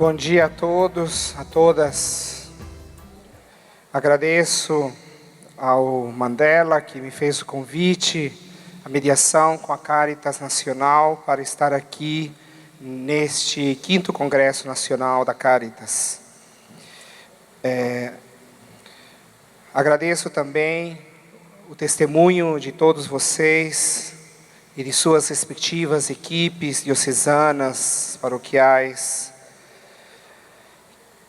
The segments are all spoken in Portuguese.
Bom dia a todos, a todas. Agradeço ao Mandela que me fez o convite, a mediação com a Caritas Nacional para estar aqui neste 5º Congresso Nacional da Caritas. Agradeço também o testemunho de todos vocês e de suas respectivas equipes diocesanas, paroquiais,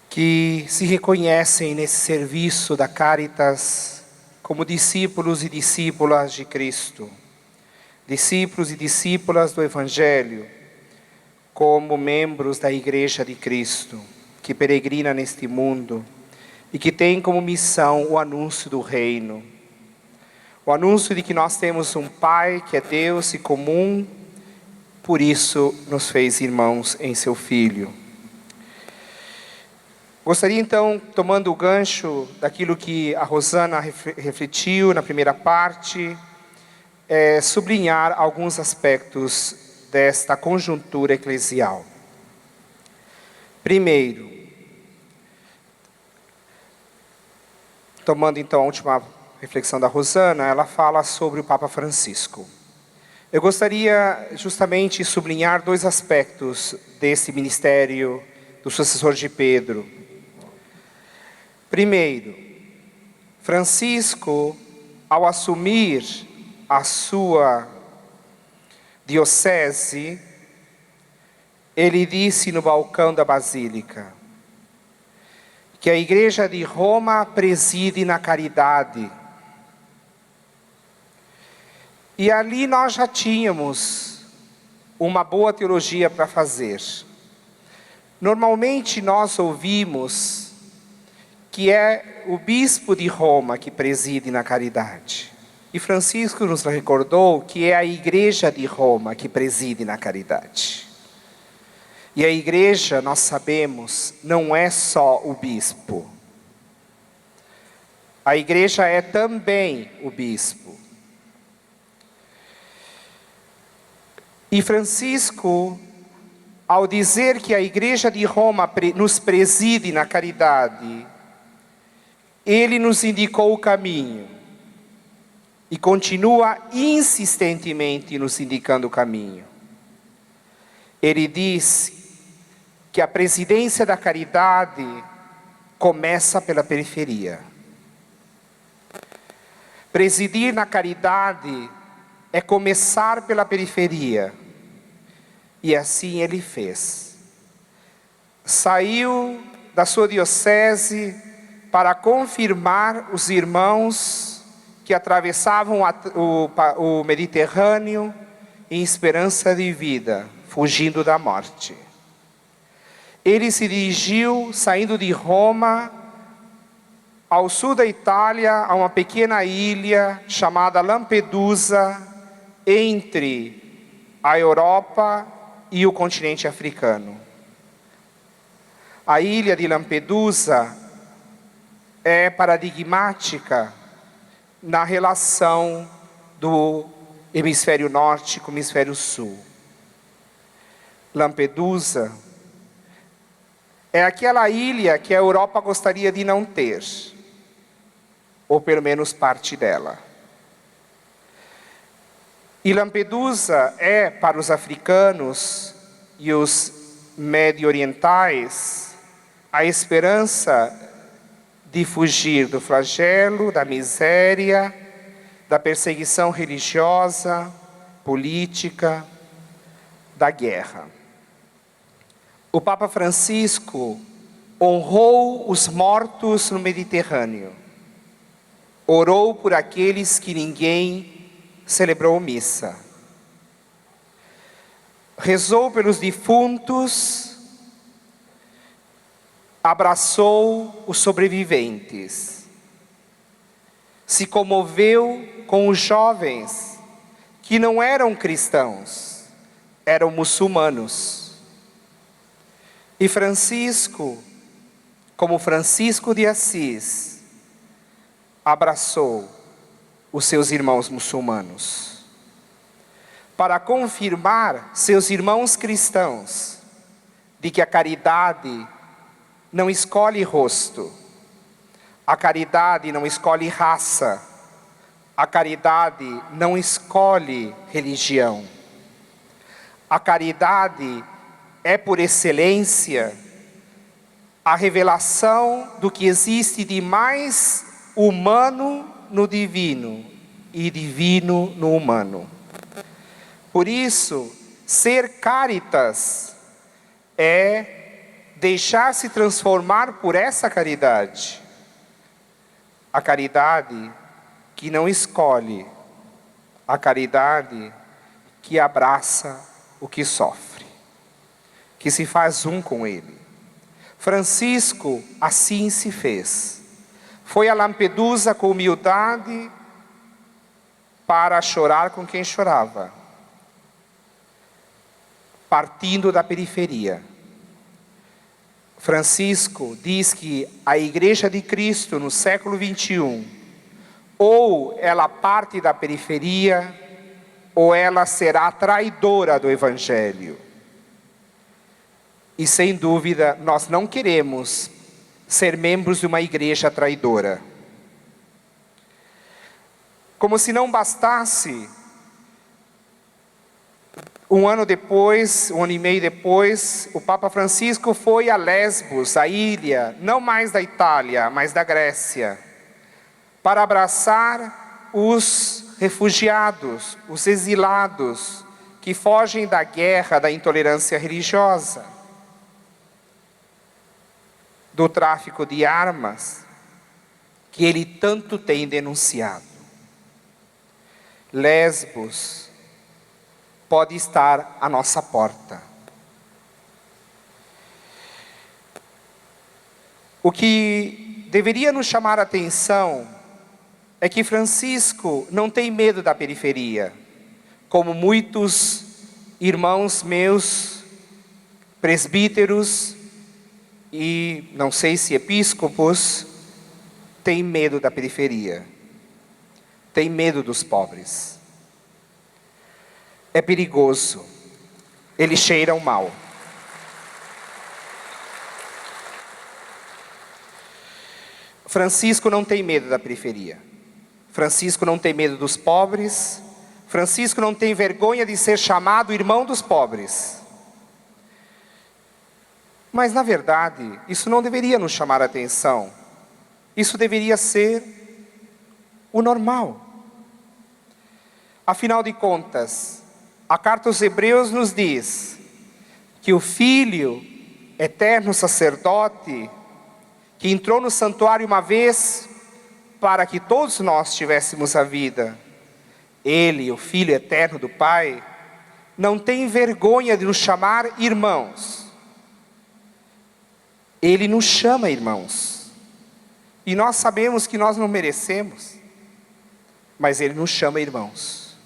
que se reconhecem nesse serviço da Caritas como discípulos e discípulas de Cristo, discípulos e discípulas do Evangelho, como membros da Igreja de Cristo, que peregrina neste mundo e que tem como missão o anúncio do reino. O anúncio de que nós temos um Pai que é Deus e comum, por isso nos fez irmãos em seu Filho. Gostaria então, tomando o gancho daquilo que a Rosana refletiu na primeira parte, sublinhar alguns aspectos desta conjuntura eclesial. Primeiro, tomando então a última reflexão da Rosana, ela fala sobre o Papa Francisco. Eu gostaria justamente de sublinhar dois aspectos desse ministério do sucessor de Pedro. Primeiro, Francisco, ao assumir a sua diocese, ele disse no balcão da Basílica que a Igreja de Roma preside na caridade. E ali nós já tínhamos uma boa teologia para fazer. Normalmente nós ouvimos que é o bispo de Roma que preside na caridade. E Francisco nos recordou que é a Igreja de Roma que preside na caridade. E a Igreja, nós sabemos, não é só o bispo. A Igreja é também o bispo. E Francisco, ao dizer que a Igreja de Roma nos preside na caridade, ele nos indicou o caminho e continua insistentemente nos indicando o caminho. Ele diz que a presidência da caridade começa pela periferia. Presidir na caridade é começar pela periferia. E assim ele fez. Saiu da sua diocese para confirmar os irmãos que atravessavam o Mediterrâneo em esperança de vida, fugindo da morte. Ele se dirigiu, saindo de Roma, ao sul da Itália, a uma pequena ilha chamada Lampedusa, entre a Europa e o continente africano. A ilha de Lampedusa é paradigmática na relação do hemisfério norte com o hemisfério sul. Lampedusa é aquela ilha que a Europa gostaria de não ter, ou pelo menos parte dela. E Lampedusa é, para os africanos e os medio-orientais, a esperança de fugir do flagelo, da miséria, da perseguição religiosa, política, da guerra. O Papa Francisco honrou os mortos no Mediterrâneo, orou por aqueles que ninguém celebrou missa, rezou pelos defuntos, abraçou os sobreviventes, se comoveu com os jovens que não eram cristãos, eram muçulmanos. E Francisco, como Francisco de Assis, abraçou os seus irmãos para confirmar seus irmãos cristãos de que a caridade não escolhe rosto, a caridade não escolhe raça, a caridade não escolhe religião. A caridade é, por excelência, a revelação do que existe de mais humano no divino e divino no humano. Por isso, ser caritas é deixar-se transformar por essa caridade. A caridade que não escolhe, a caridade que abraça o que sofre, que se faz um com ele. Francisco assim se fez. Foi a Lampedusa com humildade para chorar com quem chorava, partindo da periferia. Francisco diz que a Igreja de Cristo no século XXI, ou ela parte da periferia, ou ela será traidora do Evangelho. E sem dúvida, nós não queremos ser membros de uma igreja traidora. Como se não bastasse, um ano e meio depois, o Papa Francisco foi a Lesbos, a ilha, não mais da Itália, mas da Grécia, para abraçar os refugiados, os exilados, que fogem da guerra, da intolerância religiosa, do tráfico de armas, que ele tanto tem denunciado. Lesbos pode estar à nossa porta. O que deveria nos chamar a atenção é que Francisco não tem medo da periferia, como muitos irmãos meus, presbíteros e não sei se episcopos, têm medo da periferia, têm medo dos pobres. É perigoso, eles cheiram mal. Francisco não tem medo da periferia. Francisco não tem medo dos pobres. Francisco não tem vergonha de ser chamado irmão dos pobres. Mas, na verdade, isso não deveria nos chamar a atenção. Isso deveria ser o normal. Afinal de contas, a carta aos Hebreus nos diz que o Filho, eterno sacerdote, que entrou no santuário uma vez para que todos nós tivéssemos a vida, Ele, o Filho eterno do Pai, não tem vergonha de nos chamar irmãos. Ele nos chama irmãos. E nós sabemos que nós não merecemos, mas Ele nos chama irmãos.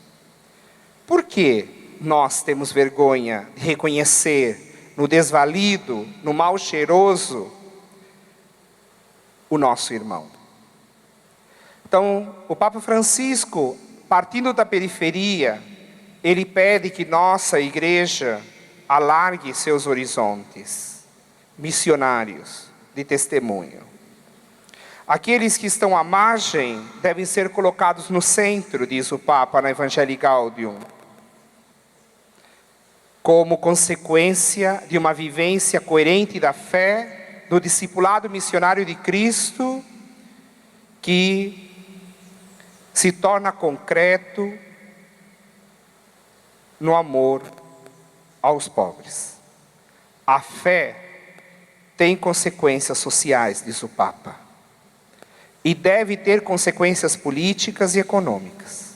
Por que nós temos vergonha de reconhecer no desvalido, no mal cheiroso, o nosso irmão? Então, o Papa Francisco, partindo da periferia, ele pede que nossa igreja alargue seus horizontes missionários de testemunho. Aqueles que estão à margem devem ser colocados no centro, diz o Papa na Evangelii Gaudium, como consequência de uma vivência coerente da fé, do discipulado missionário de Cristo, que se torna concreto no amor aos pobres. A fé tem consequências sociais, diz o Papa, e deve ter consequências políticas e econômicas.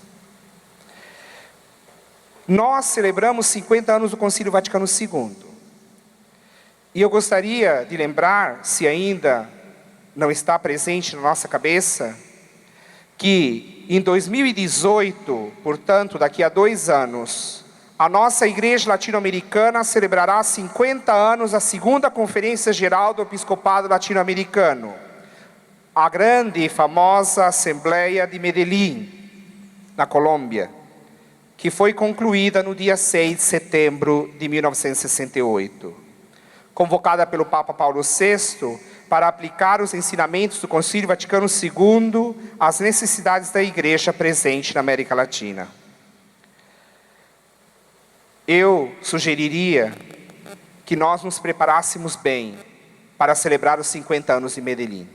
Nós celebramos 50 anos do Concílio Vaticano II. E eu gostaria de lembrar, se ainda não está presente na nossa cabeça, que em 2018, portanto daqui a 2 anos, a nossa Igreja Latino-Americana celebrará 50 anos a segunda Conferência Geral do Episcopado Latino-Americano, a grande e famosa Assembleia de Medellín, na Colômbia, que foi concluída no dia 6 de setembro de 1968. convocada pelo Papa Paulo VI para aplicar os ensinamentos do Concílio Vaticano II às necessidades da Igreja presente na América Latina. Eu sugeriria que nós nos preparássemos bem para celebrar os 50 anos de Medellín.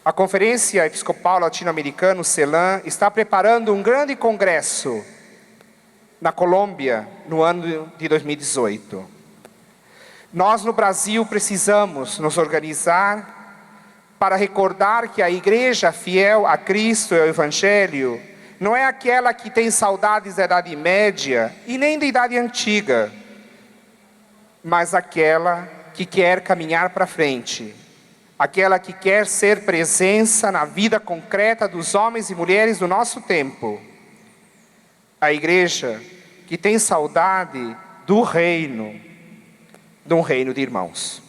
A Conferência Episcopal Latino-Americana, CELAM, está preparando um grande congresso na Colômbia no ano de 2018. Nós no Brasil precisamos nos organizar para recordar que a Igreja fiel a Cristo e ao Evangelho não é aquela que tem saudades da Idade Média e nem da Idade Antiga, mas aquela que quer caminhar para frente, aquela que quer ser presença na vida concreta dos homens e mulheres do nosso tempo. A Igreja que tem saudade do reino, de um reino de irmãos.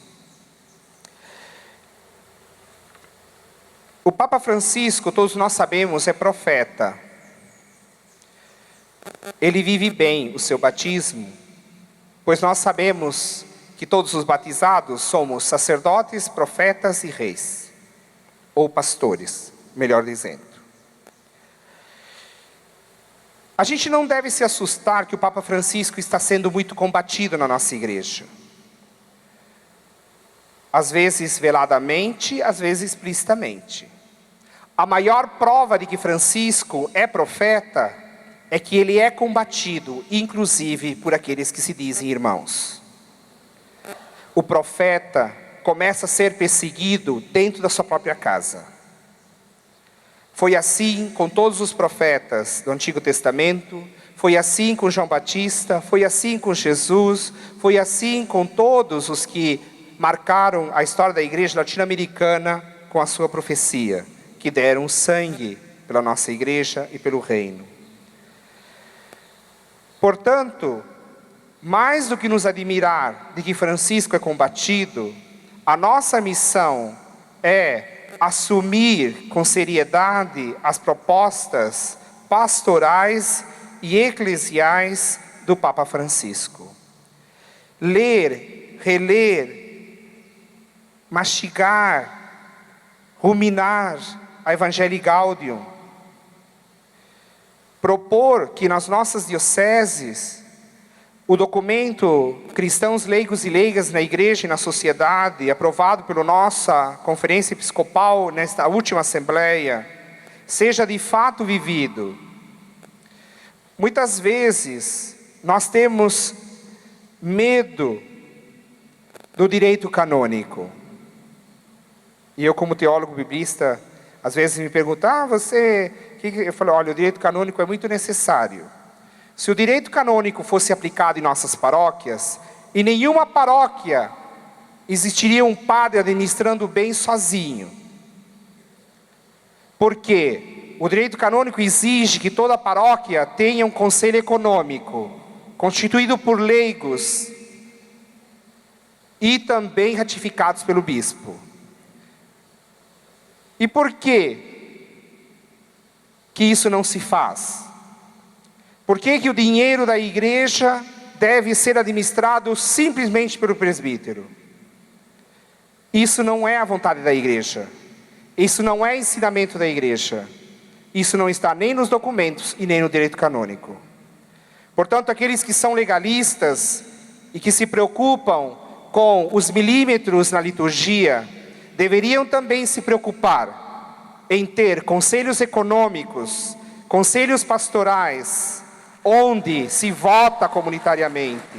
O Papa Francisco, todos nós sabemos, é profeta. Ele vive bem o seu batismo, pois nós sabemos que todos os batizados somos sacerdotes, profetas e reis, ou pastores, melhor dizendo. A gente não deve se assustar que o Papa Francisco está sendo muito combatido na nossa igreja. Às vezes veladamente, às vezes explicitamente. A maior prova de que Francisco é profeta é que ele é combatido, inclusive por aqueles que se dizem irmãos. O profeta começa a ser perseguido dentro da sua própria casa. Foi assim com todos os profetas do Antigo Testamento, foi assim com João Batista, foi assim com Jesus, foi assim com todos os que marcaram a história da igreja latino-americana com a sua profecia, que deram sangue pela nossa igreja e pelo reino. Portanto, mais do que nos admirar de que Francisco é combatido, a nossa missão é assumir com seriedade as propostas pastorais e eclesiais do Papa Francisco. Ler, reler, mastigar, ruminar a Evangelii Gaudium, propor que nas nossas dioceses o documento Cristãos Leigos e Leigas na Igreja e na Sociedade, aprovado pela nossa Conferência Episcopal nesta última Assembleia, seja de fato vivido. Muitas vezes nós temos medo do direito canônico. E eu, como teólogo biblista, às vezes me pergunto, eu falo, olha, o direito canônico é muito necessário. Se o direito canônico fosse aplicado em nossas paróquias, em nenhuma paróquia existiria um padre administrando bem sozinho. Por quê? O direito canônico exige que toda paróquia tenha um conselho econômico, constituído por leigos e também ratificados pelo bispo. E por que isso não se faz? Por que o dinheiro da igreja deve ser administrado simplesmente pelo presbítero? Isso não é a vontade da igreja. Isso não é ensinamento da igreja. Isso não está nem nos documentos e nem no direito canônico. Portanto, aqueles que são legalistas e que se preocupam com os milímetros na liturgia, deveriam também se preocupar em ter conselhos econômicos, conselhos pastorais, onde se vota comunitariamente,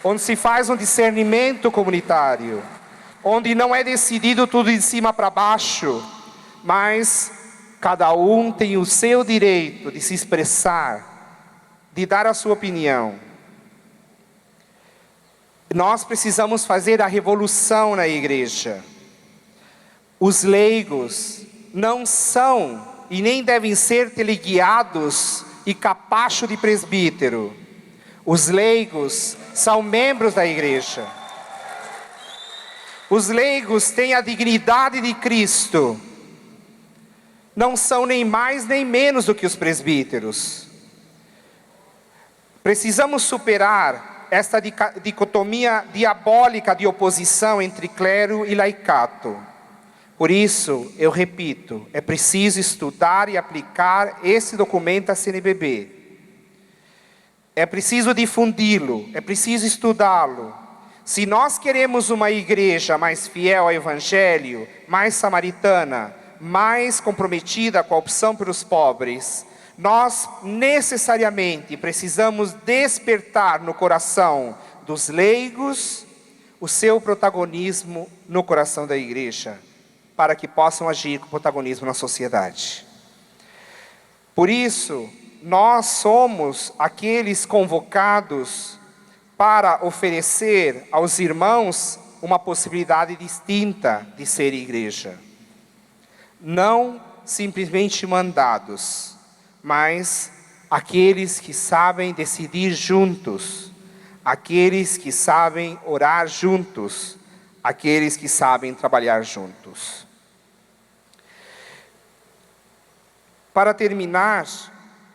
onde se faz um discernimento comunitário, onde não é decidido tudo de cima para baixo, mas cada um tem o seu direito de se expressar, de dar a sua opinião. Nós precisamos fazer a revolução na igreja. Os leigos não são e nem devem ser teleguiados e capacho de presbítero. Os leigos são membros da igreja. Os leigos têm a dignidade de Cristo. Não são nem mais nem menos do que os presbíteros. Precisamos superar esta dicotomia diabólica de oposição entre clero e laicato. Por isso, eu repito, é preciso estudar e aplicar esse documento da CNBB. É preciso difundi-lo, é preciso estudá-lo. Se nós queremos uma igreja mais fiel ao Evangelho, mais samaritana, mais comprometida com a opção pelos pobres, nós necessariamente precisamos despertar no coração dos leigos o seu protagonismo no coração da igreja, para que possam agir com protagonismo na sociedade. Por isso, nós somos aqueles convocados para oferecer aos irmãos uma possibilidade distinta de ser igreja. Não simplesmente mandados, mas aqueles que sabem decidir juntos, aqueles que sabem orar juntos, aqueles que sabem trabalhar juntos. Para terminar,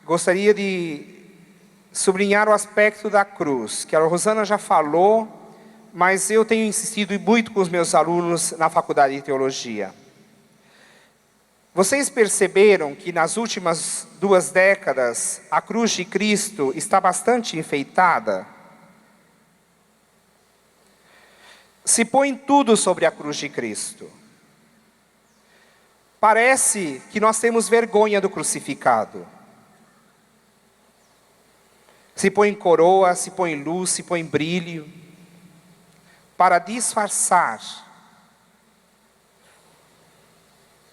gostaria de sublinhar o aspecto da cruz, que a Rosana já falou, mas eu tenho insistido muito com os meus alunos na faculdade de teologia. Vocês perceberam que nas últimas 2 décadas, a cruz de Cristo está bastante enfeitada? Se põe tudo sobre a cruz de Cristo. Parece que nós temos vergonha do crucificado. Se põe coroa, se põe luz, se põe brilho, para disfarçar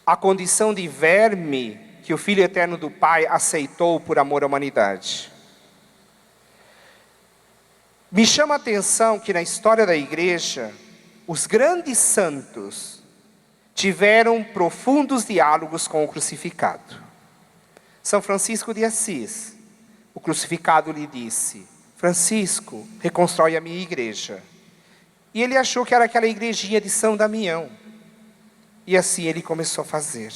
a condição de verme que o Filho Eterno do Pai aceitou por amor à humanidade. Me chama a atenção que na história da igreja, os grandes santos tiveram profundos diálogos com o crucificado. São Francisco de Assis, o crucificado lhe disse: Francisco, reconstrói a minha igreja. E ele achou que era aquela igrejinha de São Damião. E assim ele começou a fazer.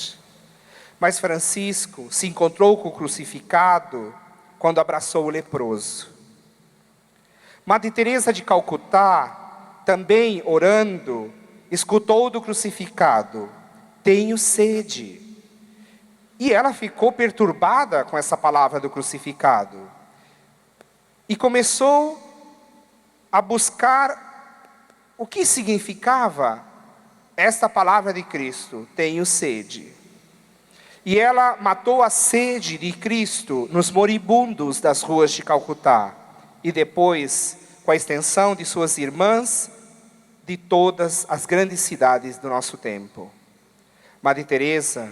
Mas Francisco se encontrou com o crucificado quando abraçou o leproso. Madre Teresa de Calcutá, também orando, escutou do crucificado: tenho sede. E ela ficou perturbada com essa palavra do crucificado. E começou a buscar o que significava esta palavra de Cristo: tenho sede. E ela matou a sede de Cristo nos moribundos das ruas de Calcutá. E depois, com a extensão de suas irmãs, de todas as grandes cidades do nosso tempo. Madre Teresa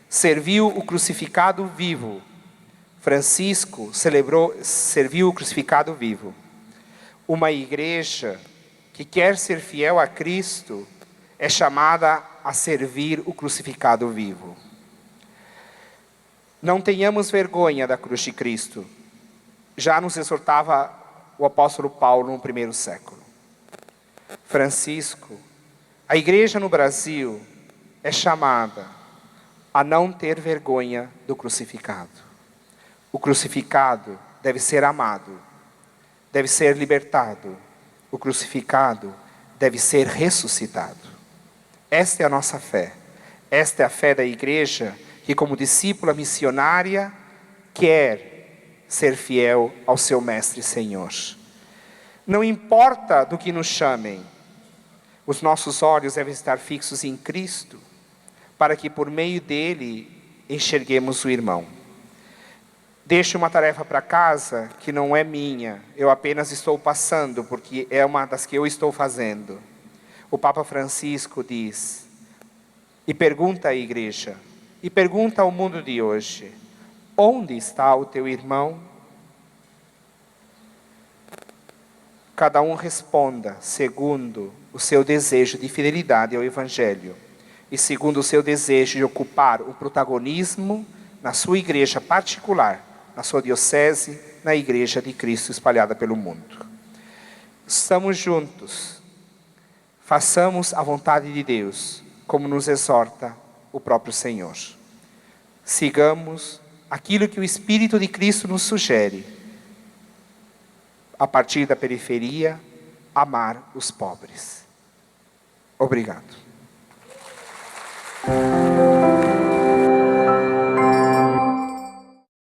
serviu o crucificado vivo. Francisco serviu o crucificado vivo. Uma igreja que quer ser fiel a Cristo é chamada a servir o crucificado vivo. Não tenhamos vergonha da cruz de Cristo. Já nos exortava o apóstolo Paulo no primeiro século. Francisco, a igreja no Brasil é chamada a não ter vergonha do crucificado. O crucificado deve ser amado, deve ser libertado. O crucificado deve ser ressuscitado. Esta é a nossa fé. Esta é a fé da igreja que, como discípula missionária, quer ser fiel ao seu Mestre e Senhor. Não importa do que nos chamem, os nossos olhos devem estar fixos em Cristo, para que por meio dele enxerguemos o irmão. Deixo uma tarefa para casa que não é minha, eu apenas estou passando, porque é uma das que eu estou fazendo. O Papa Francisco diz, e pergunta à igreja, e pergunta ao mundo de hoje: onde está o teu irmão? Cada um responda segundo o seu desejo de fidelidade ao Evangelho e segundo o seu desejo de ocupar o protagonismo na sua igreja particular, na sua diocese, na igreja de Cristo espalhada pelo mundo. Estamos juntos. Façamos a vontade de Deus, como nos exorta o próprio Senhor. Sigamos aquilo que o Espírito de Cristo nos sugere. a partir da periferia, amar os pobres. Obrigado.